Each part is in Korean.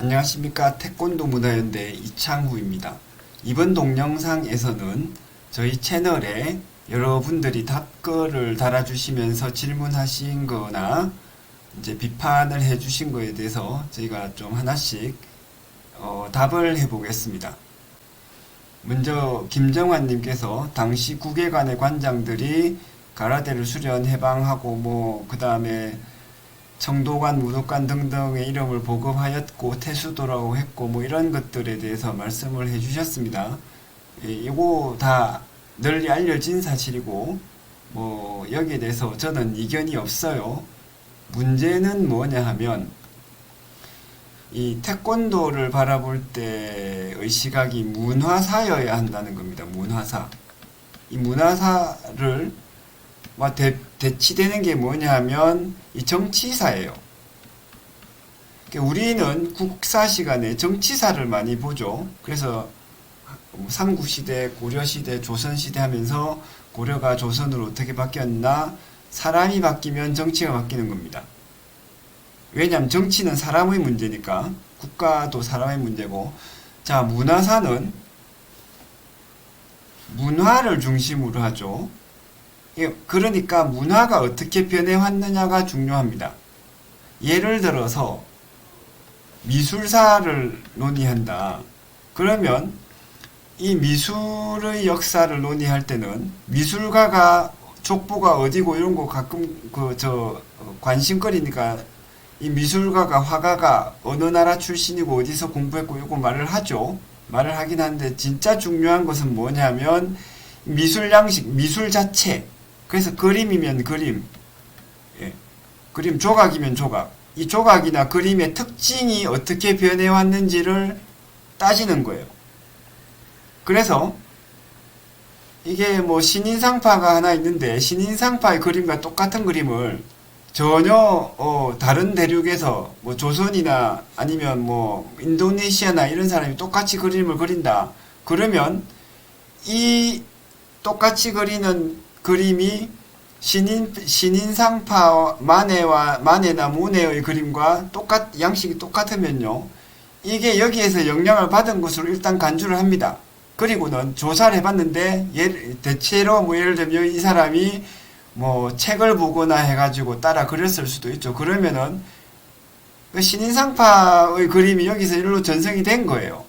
안녕하십니까. 태권도 문화연대 이창후입니다. 이번 동영상에서는 저희 채널에 여러분들이 답글을 달아주시면서 질문하신 거나 이제 비판을 해주신 거에 대해서 저희가 좀 하나씩 답을 해보겠습니다. 먼저 김정환님께서 당시 국외관의 관장들이 가라데를 수련 해방하고 그 다음에 청도관, 무도관 등등의 이름을 보급하였고 태수도라고 했고 이런 것들에 대해서 말씀을 해주셨습니다. 이거 다 널리 알려진 사실이고 여기에 대해서 저는 이견이 없어요. 문제는 뭐냐 하면 이 태권도를 바라볼 때의 시각이 문화사여야 한다는 겁니다. 문화사. 이 문화사를 대치되는 게 뭐냐 하면 이 정치사예요. 우리는 국사 시간에 정치사를 많이 보죠. 그래서 삼국시대, 고려시대, 조선시대 하면서 고려가 조선으로 어떻게 바뀌었나, 사람이 바뀌면 정치가 바뀌는 겁니다. 왜냐하면 정치는 사람의 문제니까, 국가도 사람의 문제고. 자, 문화사는 문화를 중심으로 하죠. 그러니까 문화가 어떻게 변해왔느냐가 중요합니다. 예를 들어서 미술사를 논의한다. 그러면 이 미술의 역사를 논의할 때는 미술가가 족보가 어디고 이런 거 가끔 관심거리니까 이 미술가가 화가가 어느 나라 출신이고 어디서 공부했고 이거 말을 하죠. 말을 하긴 하는데 진짜 중요한 것은 뭐냐면 미술 양식, 미술 자체. 그래서 그림이면 그림, 그림 조각이면 조각. 이 조각이나 그림의 특징이 어떻게 변해왔는지를 따지는 거예요. 그래서 이게 신인상파가 하나 있는데 신인상파의 그림과 똑같은 그림을 전혀 다른 대륙에서 조선이나 아니면 인도네시아나 이런 사람이 똑같이 그림을 그린다. 그러면 이 똑같이 그리는 그림이 신인상파 마네나 모네의 그림과 양식이 똑같으면요. 이게 여기에서 영향을 받은 것으로 일단 간주를 합니다. 그리고는 조사를 해봤는데 대체로 예를 들면 이 사람이 책을 보거나 해가지고 따라 그렸을 수도 있죠. 그러면은 그 신인상파의 그림이 여기서 일로 전승이 된 거예요.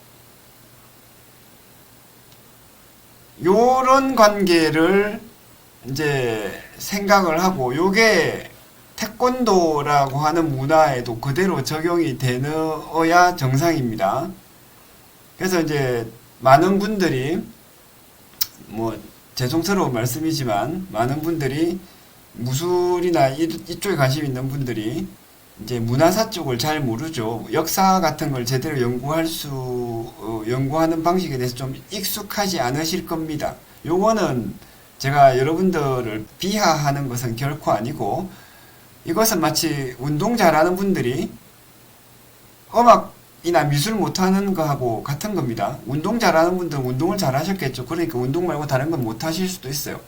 요런 관계를 이제 생각을 하고 요게 태권도라고 하는 문화에도 그대로 적용이 되어야 정상입니다. 그래서 이제 많은 분들이 죄송스러운 말씀이지만 많은 분들이 무술이나 이쪽에 관심 있는 분들이 이제 문화사 쪽을 잘 모르죠. 역사 같은 걸 제대로 연구하는 방식에 대해서 좀 익숙하지 않으실 겁니다. 요거는 제가 여러분들을 비하하는 것은 결코 아니고 이것은 마치 운동 잘하는 분들이 음악이나 미술 못하는 거하고 같은 겁니다. 운동 잘하는 분들은 운동을 잘하셨겠죠. 그러니까 운동 말고 다른 건 못하실 수도 있어요.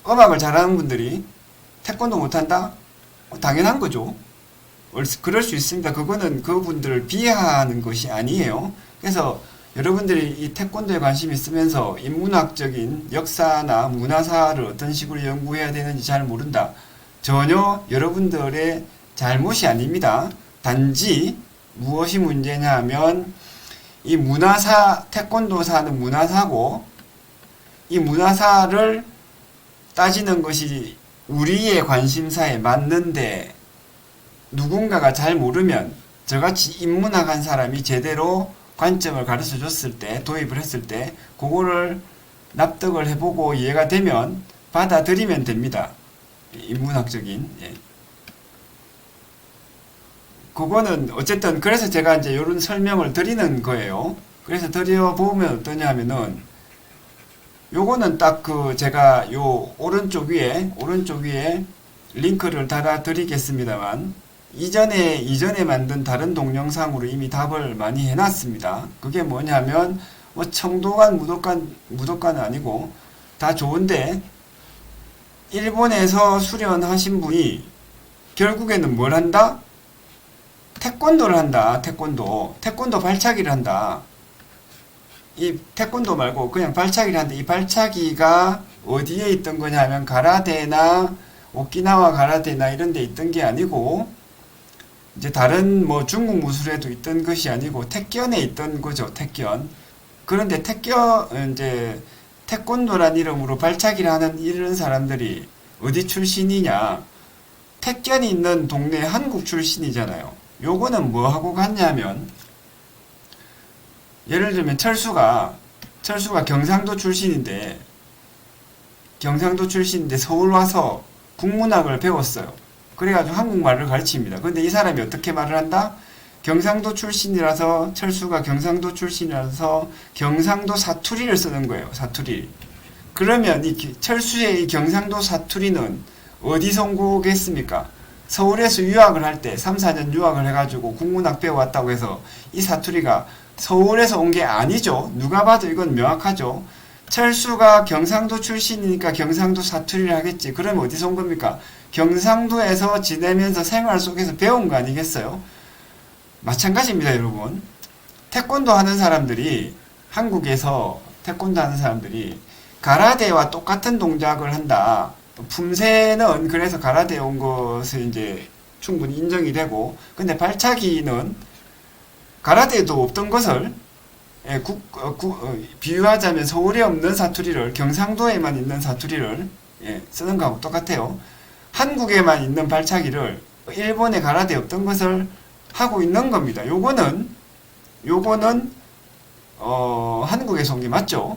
음악을 잘하는 분들이 태권도 못한다? 당연한 거죠. 그럴 수 있습니다. 그거는 그분들을 비하하는 것이 아니에요. 그래서 여러분들이 이 태권도에 관심이 있으면서 인문학적인 역사나 문화사를 어떤 식으로 연구해야 되는지 잘 모른다. 전혀 여러분들의 잘못이 아닙니다. 단지 무엇이 문제냐 하면 이 문화사, 태권도사는 문화사고 이 문화사를 따지는 것이 우리의 관심사에 맞는데 누군가가 잘 모르면 저같이 인문학한 사람이 제대로 관점을 가르쳐 줬을 때, 도입을 했을 때 그거를 납득을 해보고 이해가 되면 받아들이면 됩니다. 인문학적인. 그거는 어쨌든 그래서 제가 이제 이런 설명을 드리는 거예요. 그래서 드려보면 어떠냐 하면은 요거는 딱 제가 요 오른쪽 위에 링크를 달아 드리겠습니다만 이전에 만든 다른 동영상으로 이미 답을 많이 해놨습니다. 그게 뭐냐면 청도관, 무도관은 아니고 다 좋은데 일본에서 수련하신 분이 결국에는 뭘 한다? 태권도를 한다. 태권도 발차기를 한다. 이 태권도 말고 그냥 발차기를 하는데 이 발차기가 어디에 있던 거냐 하면 가라데나 오키나와 가라데나 이런 데 있던 게 아니고 이제 다른 뭐 중국 무술에도 있던 것이 아니고 택견에 있던 거죠. 택견. 그런데 이제 태권도란 이름으로 발차기를 하는 이런 사람들이 어디 출신이냐? 택견이 있는 동네 한국 출신이잖아요. 요거는 뭐 하고 갔냐면 예를 들면 철수가 경상도 출신인데 서울 와서 국문학을 배웠어요. 그래가지고 한국말을 가르칩니다. 근데 이 사람이 어떻게 말을 한다? 경상도 출신이라서 철수가 경상도 출신이라서 경상도 사투리를 쓰는 거예요. 사투리. 그러면 이 철수의 이 경상도 사투리는 어디서 온 거겠습니까? 서울에서 유학을 할 때 3, 4년 유학을 해가지고 국문학 배워왔다고 해서 이 사투리가 서울에서 온 게 아니죠. 누가 봐도 이건 명확하죠. 철수가 경상도 출신이니까 경상도 사투리를 하겠지. 그러면 어디서 온 겁니까? 경상도에서 지내면서 생활 속에서 배운 거 아니겠어요? 마찬가지입니다, 여러분. 태권도 하는 사람들이 한국에서 태권도 하는 사람들이 가라데와 똑같은 동작을 한다. 품새는 그래서 가라데에 온 것을 이제 충분히 인정이 되고, 근데 발차기는 가라데에도 없던 것을 비유하자면 서울에 없는 사투리를 경상도에만 있는 사투리를 쓰는 거하고 똑같아요. 한국에만 있는 발차기를 일본에 가라데에 없던 것을 하고 있는 겁니다. 요거는 한국에서 온 게 맞죠?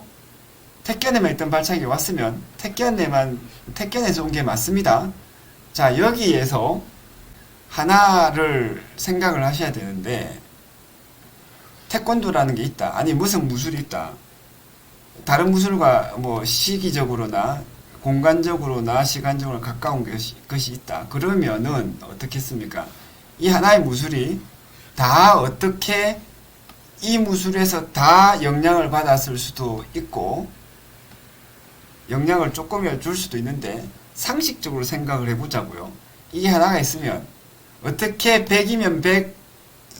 택견에만 있던 발차기가 왔으면 택견에서 온 게 맞습니다. 자, 여기에서 하나를 생각을 하셔야 되는데, 태권도라는 게 있다. 아니, 무슨 무술이 있다. 다른 무술과 뭐 시기적으로나 공간적으로나 시간적으로 가까운 것이 있다. 그러면은 어떻겠습니까? 이 하나의 무술이 다 어떻게 이 무술에서 다 영향을 받았을 수도 있고, 영향을 조금이라도 줄 수도 있는데, 상식적으로 생각을 해보자고요. 이게 하나가 있으면 어떻게 100이면 100,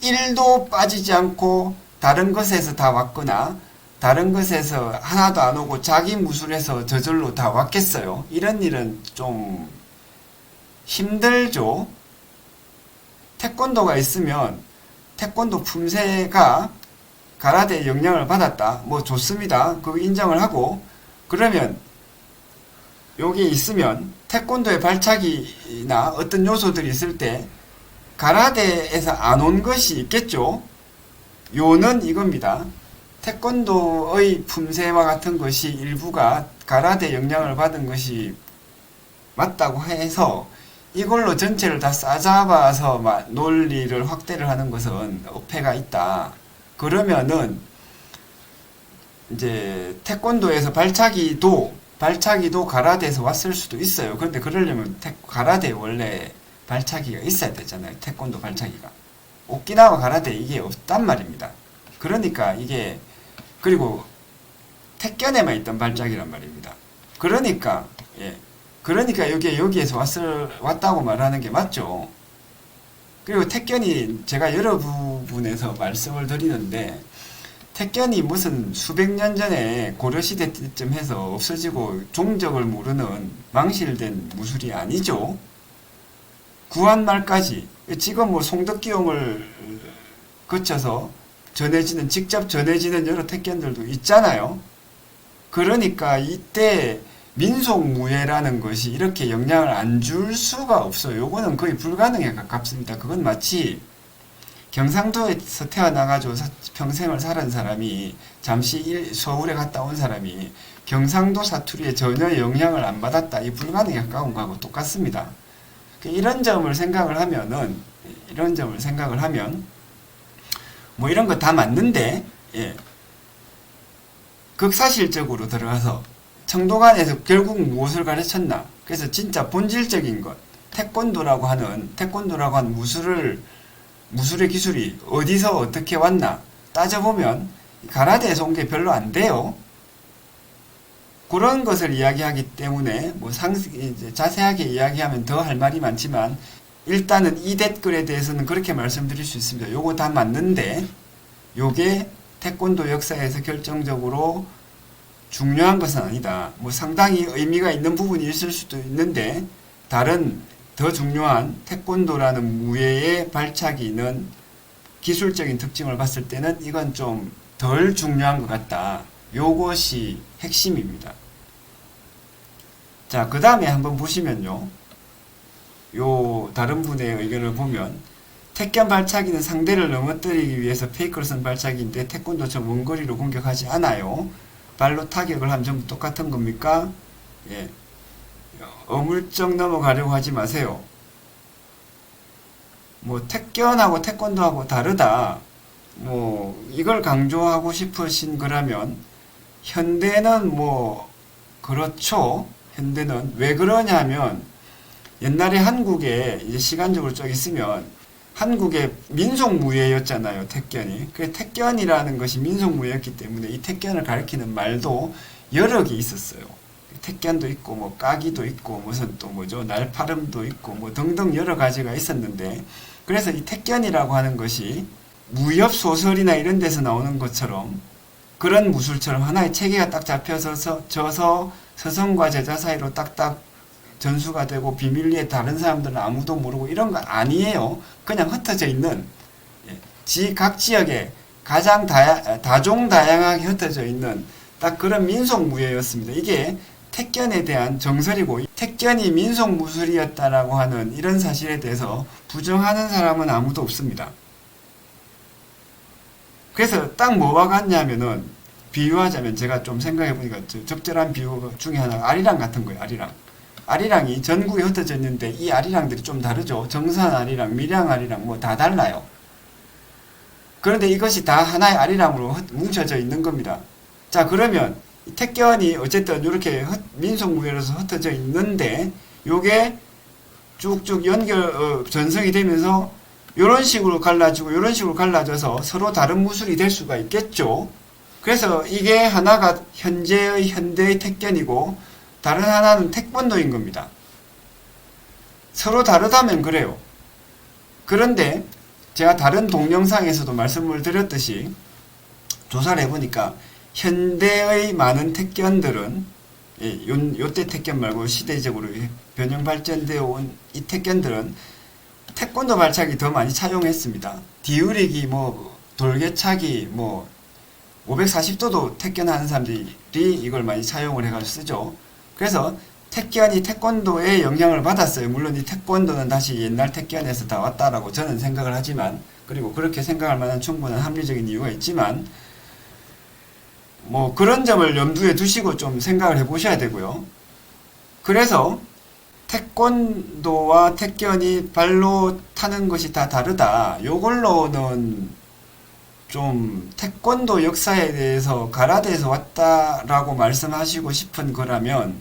1도 빠지지 않고 다른 것에서 다 왔거나 다른 것에서 하나도 안 오고 자기 무술에서 저절로 다 왔겠어요. 이런 일은 좀 힘들죠. 태권도가 있으면 태권도 품새가 가라데에 영향을 받았다. 뭐 좋습니다. 그거 인정을 하고, 그러면 여기에 있으면 태권도의 발차기나 어떤 요소들이 있을 때 가라데에서 안 온 것이 있겠죠. 요는 이겁니다. 태권도의 품새와 같은 것이 일부가 가라데 영향을 받은 것이 맞다고 해서 이걸로 전체를 다 싸잡아서 논리를 확대를 하는 것은 어폐가 있다. 그러면은 이제 태권도에서 발차기도 가라데에서 왔을 수도 있어요. 그런데 그러려면 가라데에 원래 발차기가 있어야 되잖아요. 태권도 발차기가. 오키나와 가라데 이게 없단 말입니다. 그러니까 이게, 그리고 택견에만 있던 발차기란 말입니다. 그러니까 여기에서 왔다고 말하는 게 맞죠. 그리고 택견이 제가 여러 부분에서 말씀을 드리는데, 택견이 무슨 수백 년 전에 고려시대 때쯤 해서 없어지고 종적을 모르는 망실된 무술이 아니죠. 구한말까지 지금 뭐 송덕기용을 거쳐서 직접 전해지는 여러 택견들도 있잖아요. 그러니까 이때 민속무예라는 것이 이렇게 영향을 안 줄 수가 없어요. 요거는 거의 불가능에 가깝습니다. 그건 마치 경상도에서 태어나가지고 평생을 살은 사람이 잠시 서울에 갔다 온 사람이 경상도 사투리에 전혀 영향을 안 받았다. 이 불가능에 가까운 거하고 똑같습니다. 이런 점을 생각을 하면 뭐 이런 거 다 맞는데, 극사실적으로 들어가서 청도관에서 결국 무엇을 가르쳤나? 그래서 진짜 본질적인 것, 태권도라고 하는 무술의 기술이 어디서 어떻게 왔나 따져보면 가라데에서 온 게 별로 안 돼요. 그런 것을 이야기하기 때문에 뭐 자세하게 이야기하면 더 할 말이 많지만 일단은 이 댓글에 대해서는 그렇게 말씀드릴 수 있습니다. 요거 다 맞는데 요게 태권도 역사에서 결정적으로 중요한 것은 아니다. 뭐 상당히 의미가 있는 부분이 있을 수도 있는데 다른 더 중요한 태권도라는 무예의 발착이 있는 기술적인 특징을 봤을 때는 이건 좀 덜 중요한 것 같다. 요것이 핵심입니다. 자, 그 다음에 한번 보시면요. 요 다른 분의 의견을 보면 택견 발차기는 상대를 넘어뜨리기 위해서 페이크를 쓴 발차기인데 태권도처럼 원거리로 공격하지 않아요. 발로 타격을 하면 전부 똑같은 겁니까? 예. 어물쩍 넘어가려고 하지 마세요. 뭐 택견하고 태권도하고 다르다. 뭐 이걸 강조하고 싶으신 거라면 현대는 뭐 그렇죠. 현대는 왜 그러냐면 옛날에 한국에 이제 시간적으로 쭉 있으면 한국의 민속무예였잖아요. 택견이. 그래서 택견이라는 것이 민속무예였기 때문에 이 택견을 가리키는 말도 여러 개 있었어요. 택견도 있고 뭐 까기도 있고 무슨 또 뭐죠 날파름도 있고 뭐 등등 여러 가지가 있었는데 그래서 이 택견이라고 하는 것이 무협 소설이나 이런 데서 나오는 것처럼 그런 무술처럼 하나의 체계가 딱 잡혀서 져서 스승과 제자 사이로 딱딱 전수가 되고 비밀리에 다른 사람들은 아무도 모르고 이런 거 아니에요. 그냥 흩어져 있는 각 지역에 가장 다종다양하게 흩어져 있는 딱 그런 민속무예였습니다. 이게 택견에 대한 정설이고 택견이 민속무술이었다라고 하는 이런 사실에 대해서 부정하는 사람은 아무도 없습니다. 그래서 딱 뭐와 같냐면은 비유하자면 제가 좀 생각해보니까 적절한 비유 중에 하나가 아리랑 같은 거예요. 아리랑이 전국에 흩어져 있는데 이 아리랑들이 좀 다르죠. 정선 아리랑, 밀양 아리랑 뭐 다 달라요. 그런데 이것이 다 하나의 아리랑으로 뭉쳐져 있는 겁니다. 자, 그러면 택견이 어쨌든 이렇게 민속무예로서 흩어져 있는데 요게 쭉쭉 전성이 되면서 요런 식으로 갈라지고 요런 식으로 갈라져서 서로 다른 무술이 될 수가 있겠죠. 그래서 이게 하나가 현대의 택견이고 다른 하나는 태권도인 겁니다. 서로 다르다면 그래요. 그런데 제가 다른 동영상에서도 말씀을 드렸듯이 조사를 해보니까 현대의 많은 택견들은 요때 택견 말고 시대적으로 변형 발전되어 온 이 택견들은 태권도 발차기 더 많이 차용했습니다. 디우리기, 뭐 돌개차기, 뭐 540도도 택견하는 사람들이 이걸 많이 차용을 해가지고 쓰죠. 그래서 택견이 태권도에 영향을 받았어요. 물론 이 태권도는 다시 옛날 택견에서 다 왔다라고 저는 생각을 하지만 그리고 그렇게 생각할 만한 충분한 합리적인 이유가 있지만 뭐 그런 점을 염두에 두시고 좀 생각을 해보셔야 되고요. 그래서 태권도와 택견이 발로 타는 것이 다 다르다. 요걸로는 좀 태권도 역사에 대해서 가라데에서 왔다라고 말씀하시고 싶은 거라면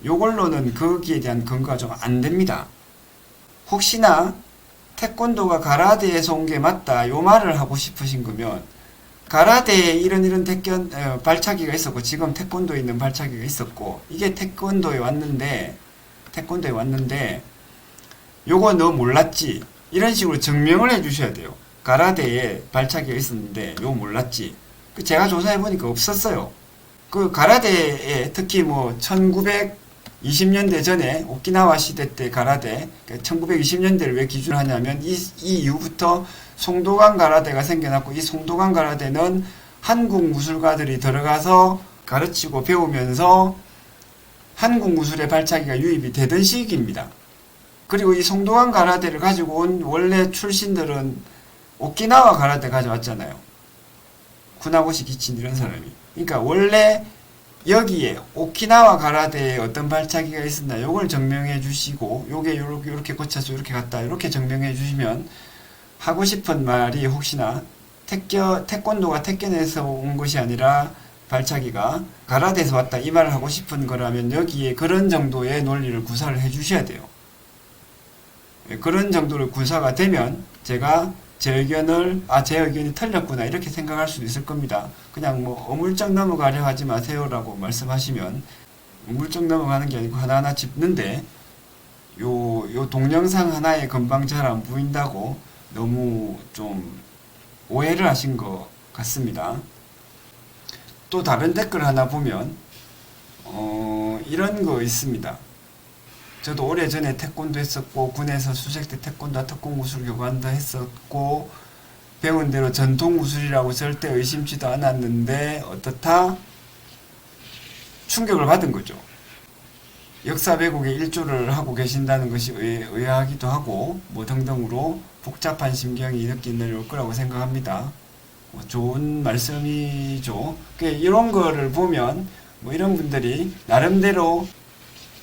요걸로는 거기에 대한 근거가 좀 안 됩니다. 혹시나 태권도가 가라데에서 온 게 맞다 요 말을 하고 싶으신 거면 가라데에 이런 택견 발차기가 있었고 지금 태권도에 있는 발차기가 있었고 이게 태권도에 왔는데 요거 너 몰랐지? 이런 식으로 증명을 해 주셔야 돼요. 가라데에 발차기가 있었는데 요거 몰랐지? 제가 조사해보니까 없었어요. 그 가라데에 특히 뭐 1920년대 전에 오키나와 시대 때 가라데 1920년대를 왜 기준으로 하냐면 이 이후부터 송도간 가라데가 생겨났고 이 송도간 가라데는 한국 무술가들이 들어가서 가르치고 배우면서 한국 무술의 발차기가 유입이 되던 시기입니다. 그리고 이 송도간 가라데를 가지고 온 원래 출신들은 오키나와 가라데 가져왔잖아요. 쿠나고시 기친 이런 사람이. 그러니까 원래 여기에 오키나와 가라데에 어떤 발차기가 있었나 요걸 증명해 주시고 요게 요렇게 고쳐서 요렇게 갔다 요렇게 증명해 주시면 하고 싶은 말이 혹시나 태권도가 택견에서 온 것이 아니라 발차기가 가라데에서 왔다 이 말을 하고 싶은 거라면 여기에 그런 정도의 논리를 구사를 해 주셔야 돼요. 그런 정도로 구사가 되면 제가 제 의견이 틀렸구나 이렇게 생각할 수도 있을 겁니다. 그냥 뭐 어물쩍 넘어가려 하지 마세요라고 말씀하시면 어물쩍 넘어가는 게 아니고 하나하나 짚는데 요 동영상 하나에 금방 잘 안 보인다고 너무 좀 오해를 하신 것 같습니다. 또 다른 댓글 하나 보면 이런 거 있습니다. 저도 오래전에 태권도 했었고 군에서 수색대 태권도 특공 무술 교관도 했었고 배운 대로 전통 무술이라고 절대 의심치도 않았는데 어떻다? 충격을 받은 거죠. 역사 왜곡에 일조를 하고 계신다는 것이 의아하기도 하고 뭐 등등으로 복잡한 심경이 이렇게 내려올 거라고 생각합니다. 좋은 말씀이죠. 이런 거를 보면 뭐 이런 분들이 나름대로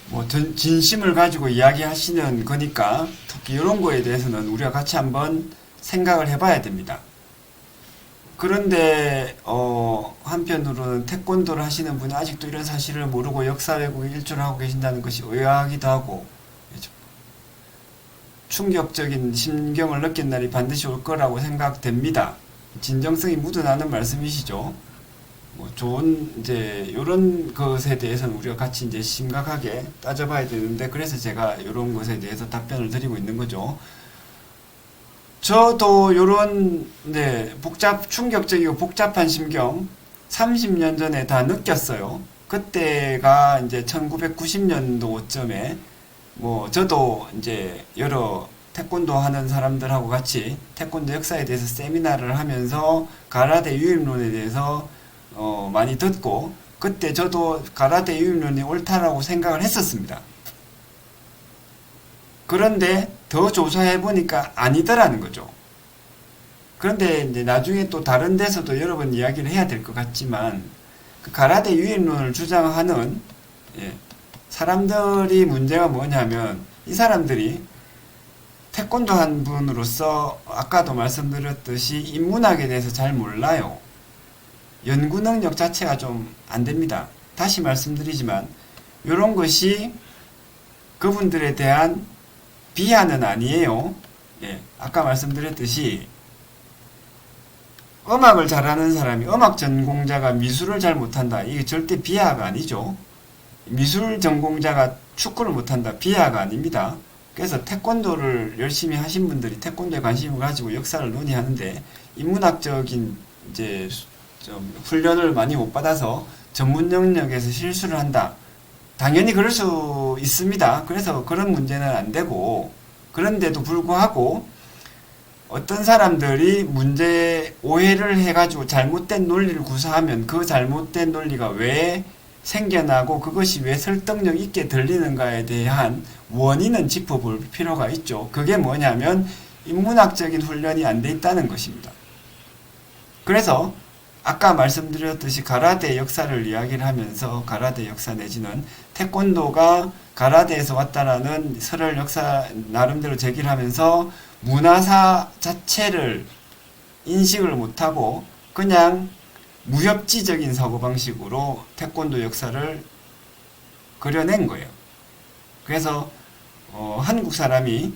뭐 진심을 가지고 이야기하시는 거니까 특히 이런 거에 대해서는 우리가 같이 한번 생각을 해봐야 됩니다. 그런데 한편으로는 태권도를 하시는 분이 아직도 이런 사실을 모르고 역사 왜곡에 일조를 하고 계신다는 것이 의아하기도 하고 충격적인 심경을 느낀 날이 반드시 올 거라고 생각됩니다. 진정성이 묻어나는 말씀이시죠. 뭐 좋은 이제 이런 것에 대해서는 우리가 같이 이제 심각하게 따져봐야 되는데 그래서 제가 이런 것에 대해서 답변을 드리고 있는 거죠. 저도 요런 충격적이고 복잡한 심경 30년 전에 다 느꼈어요. 그때가 이제 1990년도쯤에 뭐 저도 이제 여러 태권도 하는 사람들하고 같이 태권도 역사에 대해서 세미나를 하면서 가라데 유입론에 대해서 많이 듣고 그때 저도 가라데 유입론이 옳다라고 생각을 했었습니다. 그런데 더 조사해 보니까 아니더라는 거죠. 그런데 이제 나중에 또 다른 데서도 여러 번 이야기를 해야 될 것 같지만 그 가라데 유입론을 주장하는 사람들이 문제가 뭐냐면 이 사람들이 태권도 한 분으로서 아까도 말씀드렸듯이 인문학에 대해서 잘 몰라요. 연구 능력 자체가 좀 안 됩니다. 다시 말씀드리지만 이런 것이 그분들에 대한 비하는 아니에요. 아까 말씀드렸듯이 음악을 잘하는 사람이 음악 전공자가 미술을 잘 못한다. 이게 절대 비하가 아니죠. 미술 전공자가 축구를 못한다. 비하가 아닙니다. 그래서 태권도를 열심히 하신 분들이 태권도에 관심을 가지고 역사를 논의하는데 인문학적인 이제 좀 훈련을 많이 못 받아서 전문 영역에서 실수를 한다. 당연히 그럴 수 있습니다. 그래서 그런 문제는 안 되고 그런데도 불구하고 어떤 사람들이 오해를 해가지고 잘못된 논리를 구사하면 그 잘못된 논리가 왜 생겨나고 그것이 왜 설득력 있게 들리는가에 대한 원인은 짚어볼 필요가 있죠. 그게 뭐냐면 인문학적인 훈련이 안 돼 있다는 것입니다. 그래서 아까 말씀드렸듯이 가라데 역사를 이야기를 하면서 가라데 역사 내지는 태권도가 가라데에서 왔다라는 설을 역사 나름대로 제기를 하면서 문화사 자체를 인식을 못하고 그냥 무협지적인 사고방식으로 태권도 역사를 그려낸 거예요. 그래서 한국 사람이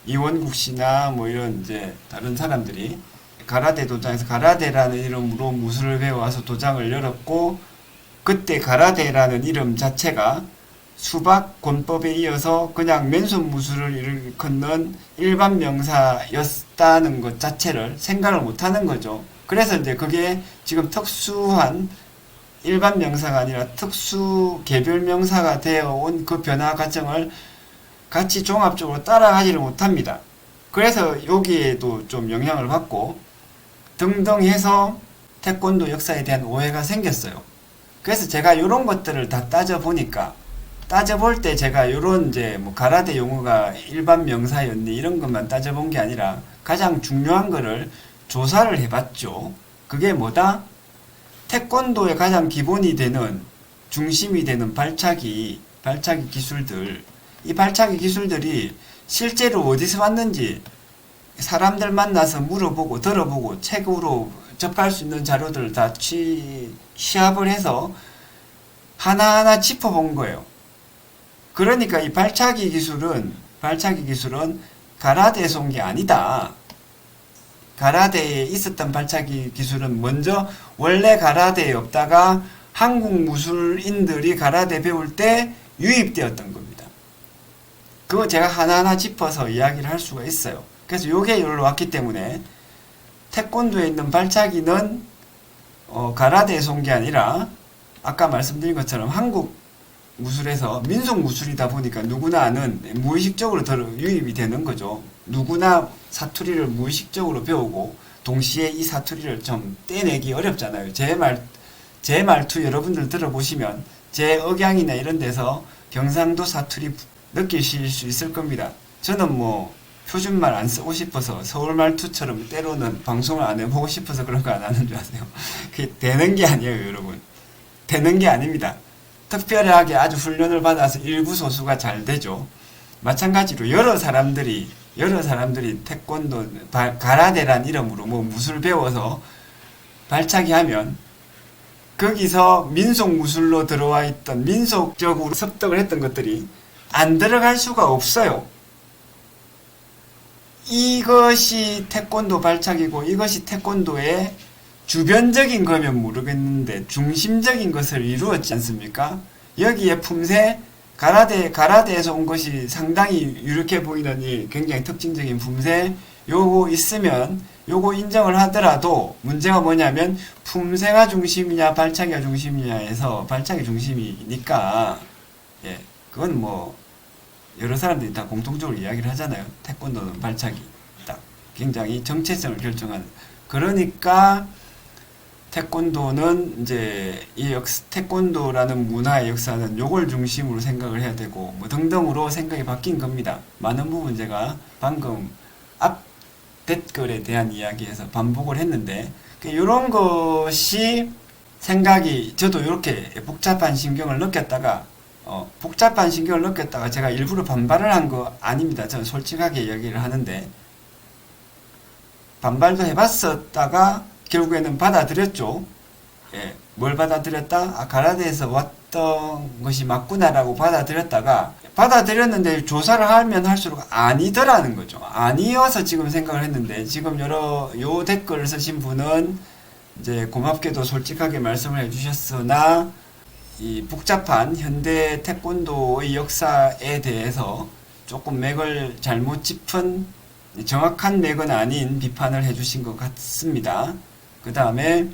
이원국 씨나 뭐 이런 이제 다른 사람들이 가라데 도장에서 가라데라는 이름으로 무술을 배워와서 도장을 열었고 그때 가라데라는 이름 자체가 수박 권법에 이어서 그냥 맨손 무술을 일컫는 일반 명사였다는 것 자체를 생각을 못하는 거죠. 그래서 이제 그게 지금 특수한 일반 명사가 아니라 특수 개별 명사가 되어 온 그 변화 과정을 같이 종합적으로 따라가지를 못합니다. 그래서 여기에도 좀 영향을 받고 등등 해서 태권도 역사에 대한 오해가 생겼어요. 그래서 제가 이런 것들을 다 따져볼 때 제가 이런 이제 뭐 가라데 용어가 일반 명사였니 이런 것만 따져본 게 아니라 가장 중요한 거를 조사를 해봤죠. 그게 뭐다? 태권도의 가장 기본이 되는 중심이 되는 발차기 기술들 이 발차기 기술들이 실제로 어디서 왔는지 사람들 만나서 물어보고 들어보고 책으로 접할 수 있는 자료들을 다 취합을 해서 하나하나 짚어본 거예요. 그러니까 이 발차기 기술은 가라데에서 온 게 아니다. 가라데에 있었던 발차기 기술은 먼저 원래 가라데에 없다가 한국 무술인들이 가라데 배울 때 유입되었던 겁니다. 그거 제가 하나하나 짚어서 이야기를 할 수가 있어요. 그래서 요게 여기로 왔기 때문에 태권도에 있는 발차기는 가라데에서 온 게 아니라 아까 말씀드린 것처럼 한국 무술에서 민속 무술이다 보니까 누구나 아는 무의식적으로 유입이 되는 거죠. 누구나 사투리를 무의식적으로 배우고 동시에 이 사투리를 좀 떼내기 어렵잖아요. 제 말투 여러분들 들어보시면 제 억양이나 이런 데서 경상도 사투리 느끼실 수 있을 겁니다. 저는 뭐 표준말 안 쓰고 싶어서 서울 말투처럼 때로는 방송을 안 해보고 싶어서 그런 거 안 하는 줄 아세요? 그게 되는 게 아니에요, 여러분. 되는 게 아닙니다. 특별하게 아주 훈련을 받아서 일부 소수가 잘 되죠. 마찬가지로 여러 사람들이 태권도 가라데란 이름으로 뭐 무술 배워서 발차기 하면 거기서 민속 무술로 들어와 있던 민속적으로 습득을 했던 것들이 안 들어갈 수가 없어요. 이것이 태권도 발차기고 이것이 태권도의 주변적인 거면 모르겠는데 중심적인 것을 이루었지 않습니까? 여기에 품새 가라데에서 온 것이 상당히 유력해 보이는 이 굉장히 특징적인 품새 요거 있으면 요거 인정을 하더라도 문제가 뭐냐면 품새가 중심이냐 발차기가 중심이냐에서 발차기 중심이니까 예 그건 뭐 여러 사람들이 다 공통적으로 이야기를 하잖아요. 태권도는 발차기 딱 굉장히 정체성을 결정하는 그러니까 태권도는 이제 태권도라는 문화의 역사는 요걸 중심으로 생각을 해야 되고 뭐 등등으로 생각이 바뀐 겁니다. 많은 부분 제가 방금 앞 댓글에 대한 이야기에서 반복을 했는데 이런 것이 생각이 저도 이렇게 복잡한 신경을 느꼈다가 제가 일부러 반발을 한 거 아닙니다. 저는 솔직하게 이야기를 하는데 반발도 해봤었다가 결국에는 받아들였죠. 예, 뭘 받아들였다? 가라데에서 왔던 것이 맞구나라고 받아들였는데 조사를 하면 할수록 아니더라는 거죠. 아니어서 지금 생각을 했는데 지금 요 댓글을 쓰신 분은 이제 고맙게도 솔직하게 말씀을 해주셨으나 이 복잡한 현대 태권도의 역사에 대해서 조금 맥을 잘못 짚은 정확한 맥은 아닌 비판을 해주신 것 같습니다. 그 다음에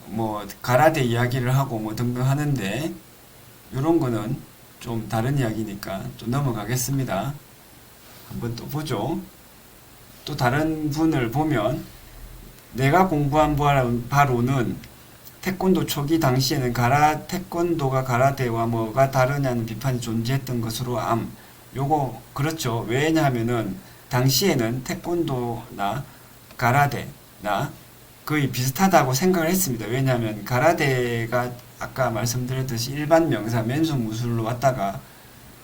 뭐 가라데 이야기를 하고 뭐 등등 하는데 이런 거는 좀 다른 이야기니까 좀 넘어가겠습니다. 한번 또 보죠. 또 다른 분을 보면 내가 공부한 바로는 태권도 초기 당시에는 태권도가 가라데와 뭐가 다르냐는 비판이 존재했던 것으로 요거 그렇죠. 왜냐하면은 당시에는 태권도나 가라데나 거의 비슷하다고 생각을 했습니다. 왜냐하면 가라데가 아까 말씀드렸듯이 일반 명사 맨손 무술로 왔다가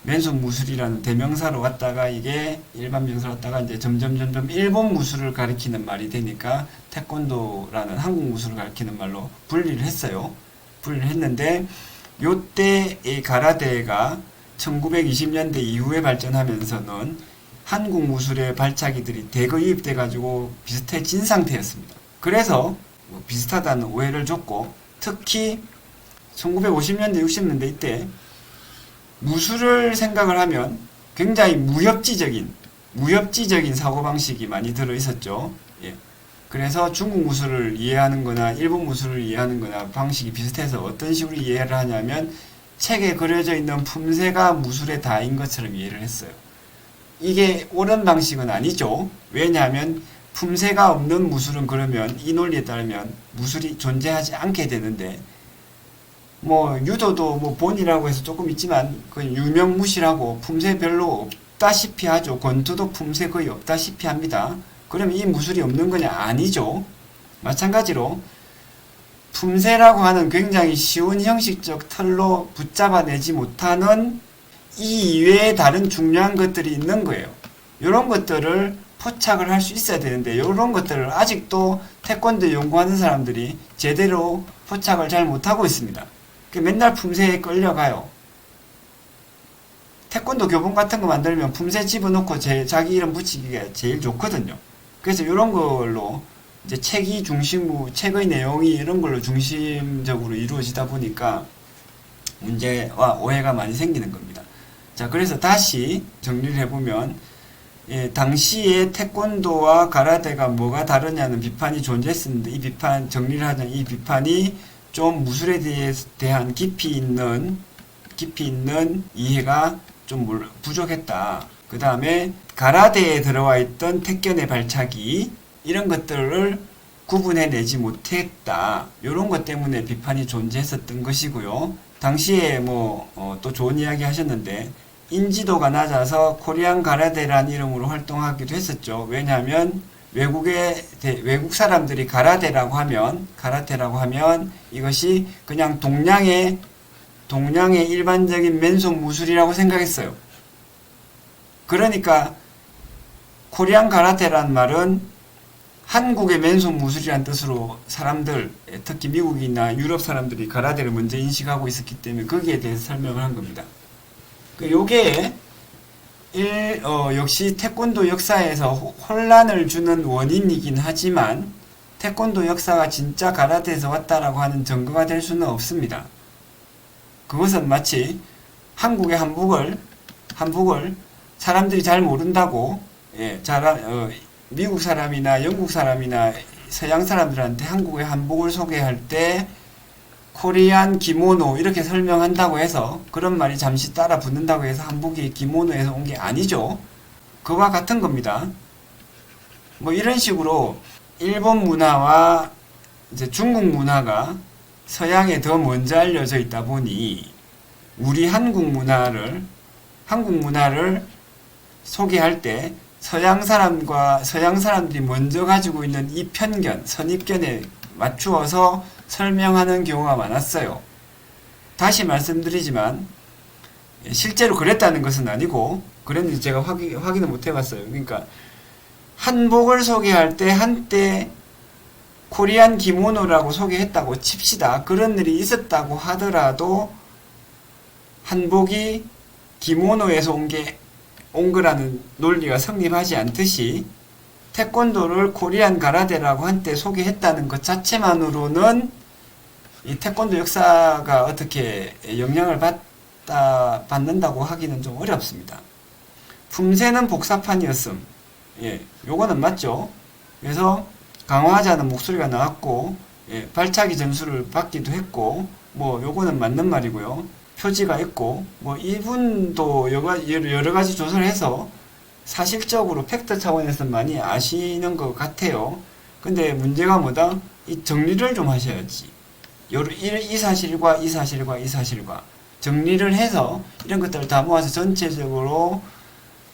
맨손 무술이라는 대명사로 왔다가 이게 일반 명사로 왔다가 이제 점점 일본 무술을 가리키는 말이 되니까 태권도라는 한국 무술을 가리키는 말로 분리를 했어요. 분리를 했는데 요때 이 가라데가 1920년대 이후에 발전하면서는 한국 무술의 발차기들이 대거 유입돼 가지고 비슷해진 상태였습니다. 그래서 뭐 비슷하다는 오해를 줬고 특히 1950년대 60년대 이때 무술을 생각을 하면 굉장히 무협지적인 사고방식이 많이 들어있었죠. 예. 그래서 중국 무술을 이해하는 거나 일본 무술을 이해하는 거나 방식이 비슷해서 어떤 식으로 이해를 하냐면 책에 그려져 있는 품새가 무술의 다인 것처럼 이해를 했어요. 이게 옳은 방식은 아니죠. 왜냐하면 품새가 없는 무술은 그러면 이 논리에 따르면 무술이 존재하지 않게 되는데 뭐 유도도 뭐 본이라고 해서 조금 있지만 거의 유명무실하고 품새 별로 없다시피 하죠. 권투도 품새 거의 없다시피 합니다. 그러면 이 무술이 없는 거냐? 아니죠. 마찬가지로 품새라고 하는 굉장히 쉬운 형식적 틀로 붙잡아내지 못하는 이 이외에 다른 중요한 것들이 있는 거예요. 이런 것들을 포착을 할 수 있어야 되는데 이런 것들을 아직도 태권도 연구하는 사람들이 제대로 포착을 잘 못하고 있습니다. 맨날 품새에 끌려가요. 태권도 교본 같은 거 만들면 품새 집어넣고 자기 이름 붙이기가 제일 좋거든요. 그래서 이런 걸로 이제 책의 내용이 이런 걸로 중심적으로 이루어지다 보니까 문제와 오해가 많이 생기는 겁니다. 자, 그래서 다시 정리를 해보면, 예, 당시에 태권도와 가라데가 뭐가 다르냐는 비판이 존재했었는데, 이 비판, 정리를 하자면 이 비판이 좀 무술에 대한 깊이 있는 이해가 좀 부족했다. 그 다음에 가라데에 들어와 있던 태권의 발차기, 이런 것들을 구분해내지 못했다. 이런 것 때문에 비판이 존재했었던 것이고요. 당시에 또 좋은 이야기 하셨는데, 인지도가 낮아서 코리안 가라데라는 이름으로 활동하기도 했었죠. 왜냐하면 외국 사람들이 가라테라고 하면 이것이 그냥 동양의 일반적인 맨손 무술이라고 생각했어요. 그러니까 코리안 가라테라는 말은 한국의 맨손 무술이란 뜻으로 사람들, 특히 미국이나 유럽 사람들이 가라테를 먼저 인식하고 있었기 때문에 거기에 대해서 설명을 한 겁니다. 요게 역시 태권도 역사에서 혼란을 주는 원인이긴 하지만 태권도 역사가 진짜 가라테에서 왔다라고 하는 증거가 될 수는 없습니다. 그것은 마치 한국의 한복을 사람들이 잘 모른다고, 미국 사람이나 영국 사람이나 서양 사람들한테 한국의 한복을 소개할 때 코리안 기모노 이렇게 설명한다고 해서 그런 말이 잠시 따라 붙는다고 해서 한복이 기모노에서 온 게 아니죠. 그와 같은 겁니다. 이런 식으로 일본 문화와 이제 중국 문화가 서양에 더 먼저 알려져 있다 보니 우리 한국 문화를 소개할 때 서양 사람들이 먼저 가지고 있는 이 편견, 선입견에 맞추어서 설명하는 경우가 많았어요. 다시 말씀드리지만 실제로 그랬다는 것은 아니고, 그랬는지 제가 확인을 못 해봤어요. 그러니까 한복을 소개할 때 한때 코리안 기모노라고 소개했다고 칩시다. 그런 일이 있었다고 하더라도 한복이 기모노에서 온 거라는 논리가 성립하지 않듯이 태권도를 코리안 가라데라고 한때 소개했다는 것 자체만으로는 이 태권도 역사가 어떻게 영향을 받는다고 하기는 좀 어렵습니다. 품새는 복사판이었음. 요거는 맞죠. 그래서 강화하자는 목소리가 나왔고, 발차기 점수를 받기도 했고, 요거는 맞는 말이고요. 표지가 있고, 이분도 여러 가지 조사를 해서 사실적으로 팩트 차원에서 많이 아시는 것 같아요. 근데 문제가 뭐다? 이 정리를 좀 하셔야지. 이 사실과 이 사실과 이 사실과 정리를 해서 이런 것들을 다 모아서 전체적으로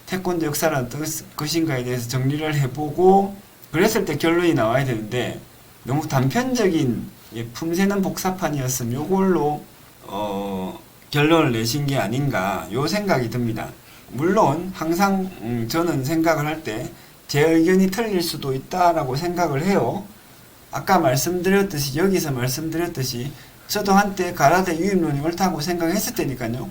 태권도 역사라는 것인가에 대해서 정리를 해보고 그랬을 때 결론이 나와야 되는데 너무 단편적인 품새는 복사판이었음 요걸로 결론을 내신 게 아닌가 요 생각이 듭니다. 물론 항상 저는 생각을 할 때 제 의견이 틀릴 수도 있다라고 생각을 해요. 아까 여기서 말씀드렸듯이 저도 한때 가라데 유입론이 옳다고 생각했을 테니까요.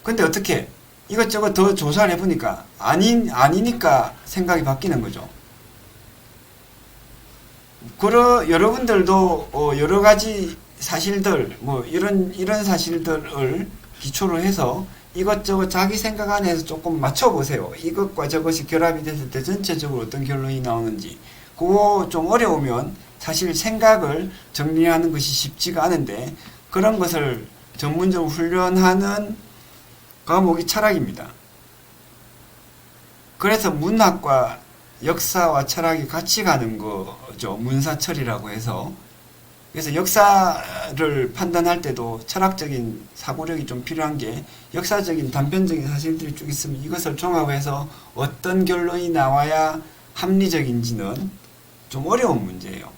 근데 어떻게 이것저것 더 조사를 해보니까 아니니까 생각이 바뀌는 거죠. 여러분들도 여러 가지 사실들 이런 사실들을 기초로 해서 이것저것 자기 생각 안에서 조금 맞춰보세요. 이것과 저것이 결합이 됐을 때 전체적으로 어떤 결론이 나오는지. 그거 좀 어려우면 사실 생각을 정리하는 것이 쉽지가 않은데 그런 것을 전문적으로 훈련하는 과목이 철학입니다. 그래서 문학과 역사와 철학이 같이 가는 거죠. 문사철이라고 해서. 그래서 역사를 판단할 때도 철학적인 사고력이 좀 필요한 게 역사적인 단편적인 사실들이 쭉 있으면 이것을 종합해서 어떤 결론이 나와야 합리적인지는 좀 어려운 문제예요.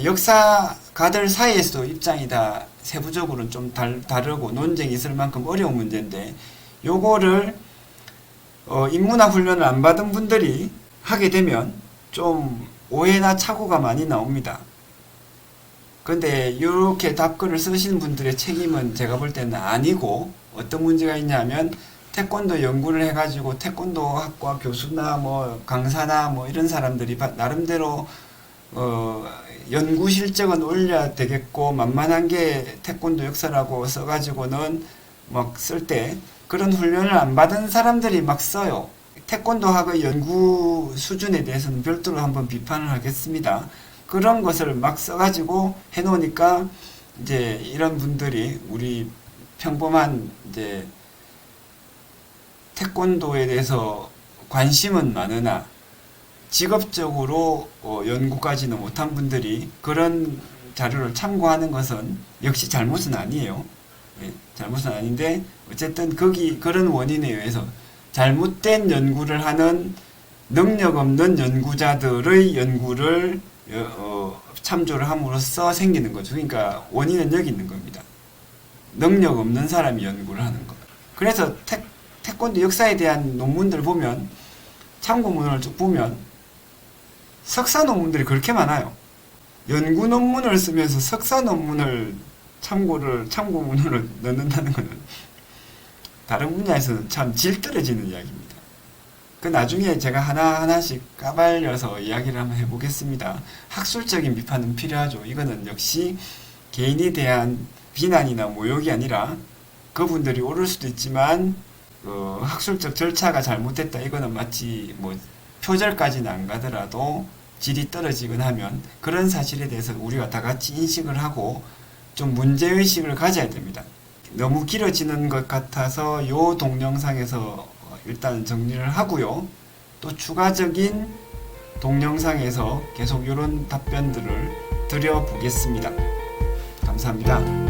역사가들 사이에서도 입장이 다 세부적으로는 좀 다르고 논쟁이 있을 만큼 어려운 문제인데 요거를 인문학 훈련을 안 받은 분들이 하게 되면 좀 오해나 착오가 많이 나옵니다. 근데 이렇게 답글을 쓰시는 분들의 책임은 제가 볼 때는 아니고 어떤 문제가 있냐면 태권도 연구를 해가지고 태권도 학과 교수나 강사나 이런 사람들이 나름대로 연구 실적은 올려야 되겠고 만만한 게 태권도 역사라고 써가지고는 막 쓸 때 그런 훈련을 안 받은 사람들이 막 써요. 태권도학의 연구 수준에 대해서는 별도로 한번 비판을 하겠습니다. 그런 것을 막 써가지고 해놓으니까 이제 이런 분들이 우리 평범한 이제 태권도에 대해서 관심은 많으나 직업적으로 연구까지는 못한 분들이 그런 자료를 참고하는 것은 역시 잘못은 아니에요. 예, 잘못은 아닌데 어쨌든 그런 원인에 의해서 잘못된 연구를 하는 능력 없는 연구자들의 연구를 참조를 함으로써 생기는 거죠. 그러니까 원인은 여기 있는 겁니다. 능력 없는 사람이 연구를 하는 것. 그래서 태권도 역사에 대한 논문들 보면 참고문을 쭉 보면 석사 논문들이 그렇게 많아요. 연구 논문을 쓰면서 석사 논문을 참고문으로 넣는다는 것은 다른 분야에서는 참 질 떨어지는 이야기입니다. 그 나중에 제가 하나하나씩 까발려서 이야기를 한번 해보겠습니다. 학술적인 비판은 필요하죠. 이거는 역시 개인에 대한 비난이나 모욕이 아니라 그분들이 옳을 수도 있지만 학술적 절차가 잘못됐다. 이거는 마치 뭐 표절까지는 안 가더라도 질이 떨어지거나 하면 그런 사실에 대해서 우리가 다 같이 인식을 하고 좀 문제의식을 가져야 됩니다. 너무 길어지는 것 같아서 요 동영상에서 일단 정리를 하고요. 또 추가적인 동영상에서 계속 이런 답변들을 드려보겠습니다. 감사합니다.